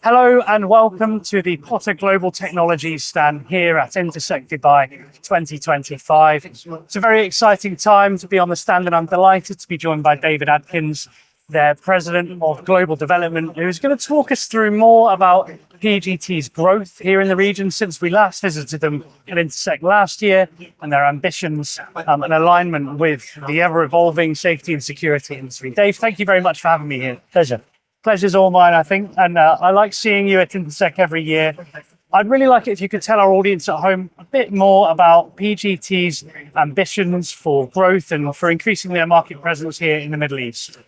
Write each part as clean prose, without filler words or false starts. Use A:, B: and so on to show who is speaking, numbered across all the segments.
A: Hello and welcome to the Potter Global Technologies stand here at Intersec Dubai 2025. It's a very exciting time to be on the stand, and I'm delighted to be joined by David Adkins, their President of Global Development, who's going to talk us through more about PGT's growth here in the region since we last visited them at Intersec last year, and their ambitions and alignment with the ever-evolving safety and security industry. Dave, thank you very much for having me here.
B: Pleasure.
A: Pleasure's all mine, I think, and I like seeing you at Intersec every year. I'd really like it if you could tell our audience at home a bit more about PGT's ambitions for growth and for increasing their market presence here in the Middle East.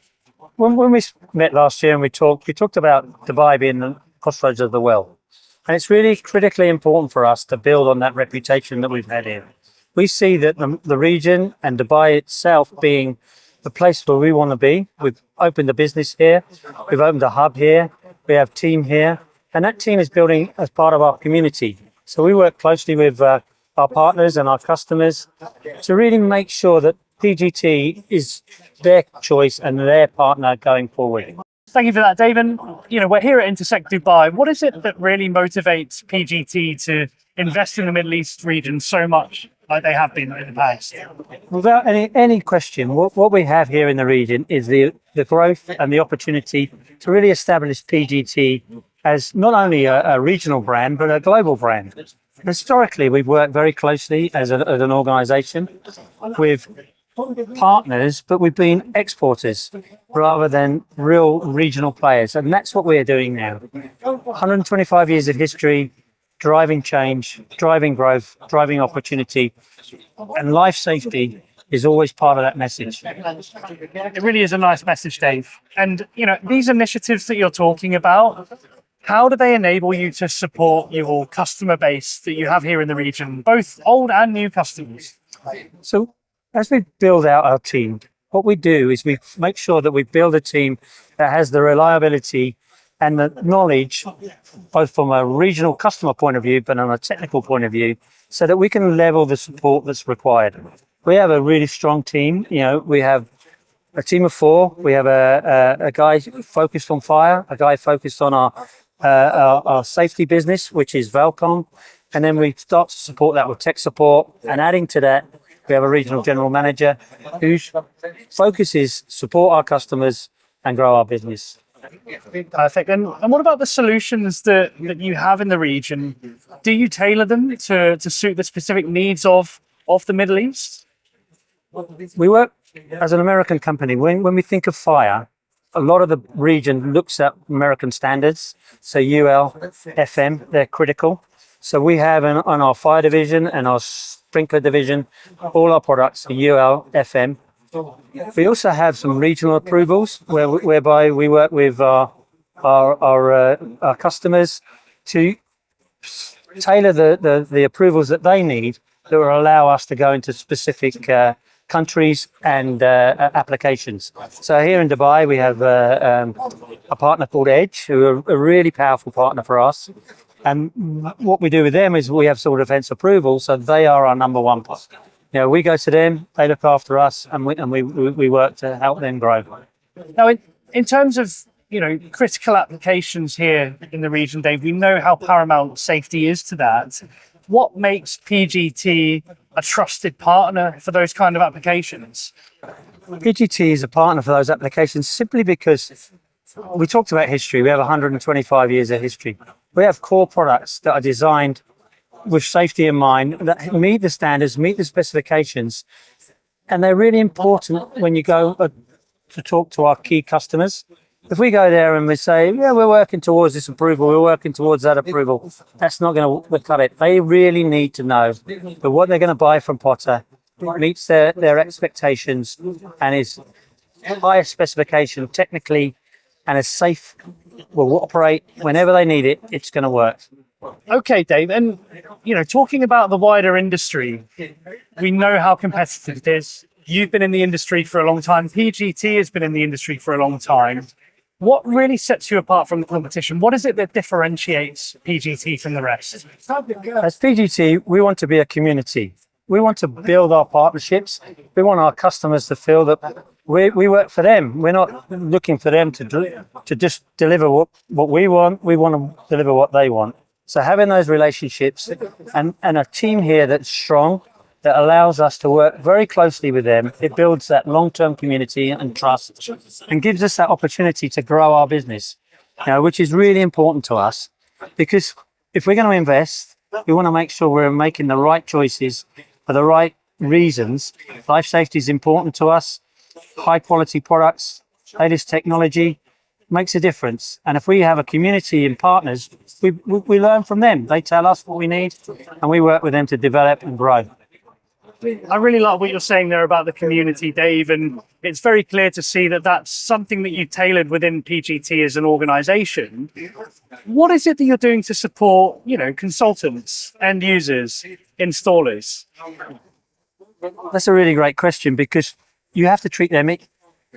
B: When we met last year and we talked about Dubai being the crossroads of the world. And it's really critically important for us to build on that reputation that we've had here. We see that the region and Dubai itself being the place where we want to be. We've opened a business here. We've opened a hub here. We have a team here. And that team is building as part of our community. So we work closely with our partners and our customers to really make sure that PGT is their choice and their partner going forward.
A: Thank you for that, David. We're here at Intersec Dubai. What is it that really motivates PGT to invest in the Middle East region so much like they have been in the past?
B: Without any question, what we have here in the region is the growth and the opportunity to really establish PGT as not only a regional brand, but a global brand. Historically, we've worked very closely as an organization with partners, but we've been exporters rather than real regional players. And that's what we're doing now. 125 years of history, driving change, driving growth, driving opportunity, and life safety is always part of that message.
A: It really is a nice message, Dave. And, these initiatives that you're talking about, how do they enable you to support your customer base that you have here in the region, both old and new customers?
B: So as we build out our team, what we do is we make sure that we build a team that has the reliability and the knowledge, both from a regional customer point of view, but on a technical point of view, so that we can level the support that's required. We have a really strong team. We have a team of 4. We have a guy focused on fire, a guy focused on our safety business, which is Valcom. And then we start to support that with tech support. And adding to that, we have a regional general manager whose focus is support our customers and grow our business.
A: Perfect. And what about the solutions that you have in the region? Do you tailor them to suit the specific needs of the Middle East?
B: We work as an American company. When we think of fire, a lot of the region looks at American standards. So UL, FM, they're critical. So we have on our fire division and our sprinkler division, all our products are UL, FM. We also have some regional approvals whereby we work with our customers to tailor the approvals that they need that will allow us to go into specific countries and applications. So here in Dubai, we have a partner called Edge, who are a really powerful partner for us. And what we do with them is we have civil defense approval, so they are our number one partner. We go to them, they look after us, and we work to help them grow.
A: Now, in terms of critical applications here in the region, Dave, we know how paramount safety is to that. What makes PGT a trusted partner for those kind of applications?
B: PGT is a partner for those applications simply because we talked about history. We have 125 years of history. We have core products that are designed with safety in mind, that meet the standards, meet the specifications. And they're really important when you go to talk to our key customers. If we go there and we say, yeah, we're working towards this approval, we're working towards that approval, that's not going to cut it. They really need to know that what they're going to buy from Potter meets their expectations and is highest specification technically and is safe, will operate whenever they need it, it's going to work.
A: Okay, Dave, and talking about the wider industry, we know how competitive it is. You've been in the industry for a long time. PGT has been in the industry for a long time. What really sets you apart from the competition? What is it that differentiates PGT from the rest?
B: As PGT, we want to be a community. We want to build our partnerships. We want our customers to feel that We work for them. We're not looking for them to just deliver what we want. We want to deliver what they want. So having those relationships and a team here that's strong, that allows us to work very closely with them, it builds that long-term community and trust and gives us that opportunity to grow our business, which is really important to us, because if we're going to invest, we want to make sure we're making the right choices for the right reasons. Life safety is important to us. High quality products, latest technology makes a difference. And if we have a community and partners, we learn from them. They tell us what we need and we work with them to develop and grow.
A: I really like what you're saying there about the community, Dave, and it's very clear to see that that's something that you tailored within PGT as an organization. What is it that you're doing to support, consultants, end users, installers?
B: That's a really great question, because you have to treat them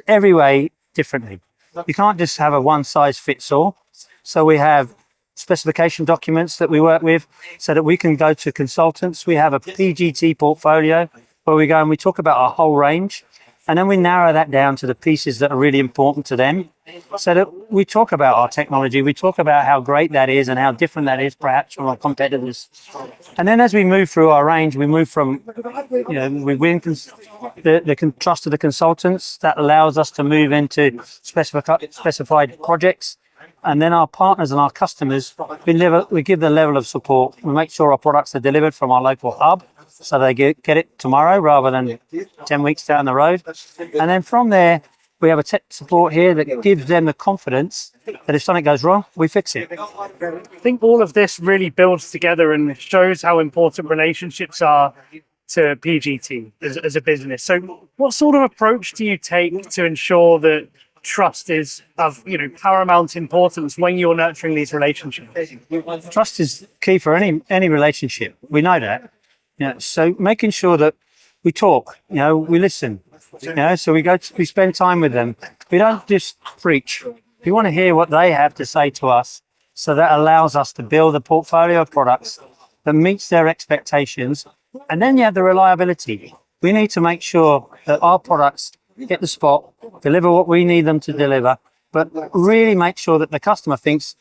B: every way differently. You can't just have a one size fits all. So we have specification documents that we work with so that we can go to consultants. We have a PGT portfolio where we go and we talk about our whole range, and then we narrow that down to the pieces that are really important to them, so that we talk about our technology, we talk about how great that is and how different that is perhaps from our competitors. And then as we move through our range, we move from, we win the trust of the consultants. That allows us to move into specified projects. And then our partners and our customers, we give the level of support. We make sure our products are delivered from our local hub, so they get it tomorrow rather than 10 weeks down the road. And then from there, we have a tech support here that gives them the confidence that if something goes wrong, we fix it.
A: I think all of this really builds together and shows how important relationships are to PGT as a business. So what sort of approach do you take to ensure that trust is of paramount importance when you're nurturing these relationships?
B: Trust is key for any relationship. We know that. So making sure that we talk, we listen, so we spend time with them. We don't just preach. We want to hear what they have to say to us. So that allows us to build a portfolio of products that meets their expectations. And then you have the reliability. We need to make sure that our products hit the spot, deliver what we need them to deliver, but really make sure that the customer thinks,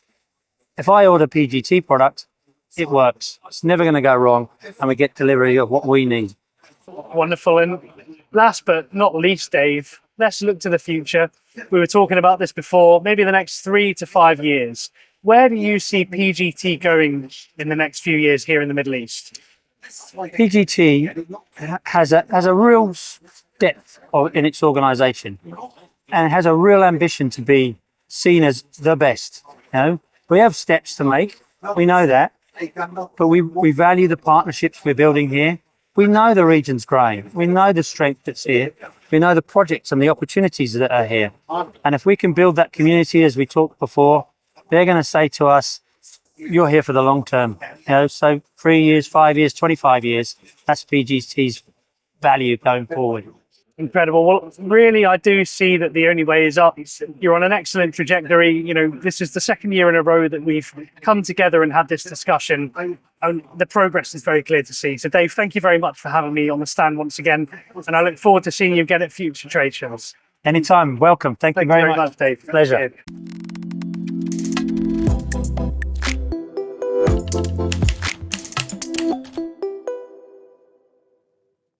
B: if I order PGT product, it works. It's never going to go wrong, and we get delivery of what we need.
A: Wonderful. And last but not least, Dave, let's look to the future. We were talking about this before, maybe the next 3 to 5 years. Where do you see PGT going in the next few years here in the Middle East?
B: PGT has a real depth in its organization, and it has a real ambition to be seen as the best. We have steps to make, we know that, but we value the partnerships we're building here. We know the region's growing, we know the strength that's here, we know the projects and the opportunities that are here, and if we can build that community as we talked before, they're going to say to us, you're here for the long term. So 3 years, 5 years, 25 years, that's PGT's value going forward.
A: Incredible. Well, really, I do see that the only way is up. You're on an excellent trajectory. This is the second year in a row that we've come together and had this discussion. And the progress is very clear to see. So, Dave, thank you very much for having me on the stand once again. And I look forward to seeing you again at future trade shows.
B: Anytime. Welcome. Thank you very much,
A: Dave.
B: Pleasure.
A: Cheers.